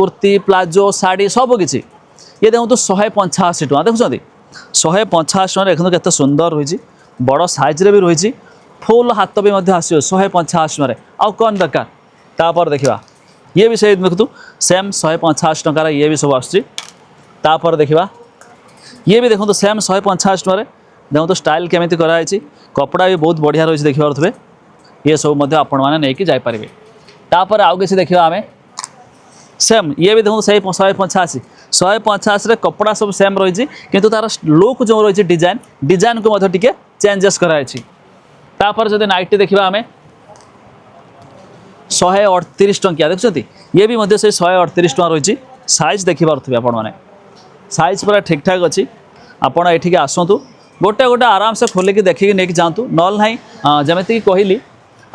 Kurti palazzo sari सबकि ये देखो 185 टଙ୍କା देखुं 185 टଙ୍କା देखो केते सुंदर रही बड़ साइज रे भी रही फुल हाथ भी आसो 185 टଙ୍କା आउ कौन दरकार तापर देखा ये भी से देखु सेम 185 टଙ୍କା ये भी सब आसपर देखा ये भी देखो सेम 185 टଙ୍କା देखो तो स्टाइल केमी कराई कपड़ा भी बहुत बढ़िया रही देखिए ये सब आपण मैंने नहीं जापर तापर आउ कि देखा आम सेम ये भी देखो से 185 कपड़ा सब सेम रही किंतु तार लुक जो रही डिजाइन को टिके चेंजेस कराई तापर जब नाइटी देखा आम 138 टंकिया देखुं ये भी से 138 टଙ୍କା रही साइज देखिपे आपण मैंने साइज पूरा ठीक ठाक अच्छी आपड़ ये आसतु गोटे गोटे आराम से खोलिकी देखिए नहीं जातु ना जमीक कहली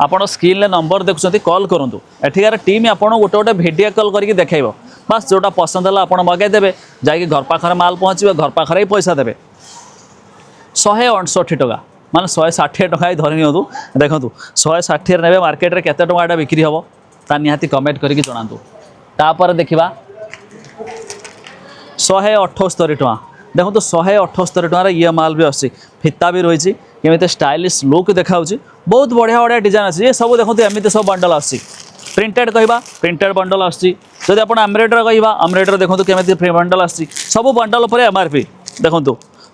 आपड़ स्क्रीन में नंबर देखुं कॉल करूँ एठिकार टीम आपड़ गोटे गोटे भिडियो कॉल करके देखेब बस जोटा पसंद है आपड़ मगेदेवे जाकि घर पाखे माल पहुँचे घर पाखे ही पैसा देवे 168 टଙ୍କା माने 160 टଙ୍କା ही धरी नियंतु देखु 160 ने मार्केट रे केते टଙ୍କା एटा बिक्री हम ता निहाती कमेंट करके जणातु तापर देखिबा 178 टଙ୍କା देखो तो 178 टଙ୍କା ये माल भी आसी फिता भी रही केमी स्टाइलिश लुक देखा बहुत बढ़िया बढ़िया डिजाइन अच्छी ये सब देखो एमती सब बंडल आसी प्रिंटेड कहवा प्रिंटेड बंडल आदि आप एम्ब्रॉयडर कहवा एम्ब्रॉयडर देखो केमी बंडल आसी सब बंडल पर एमआरपी देखो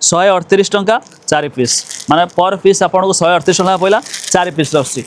138 टଙ୍କା 4 पीस माने पर पीस आपको 138 टଙ୍କା पड़ा 4 पीस आसी।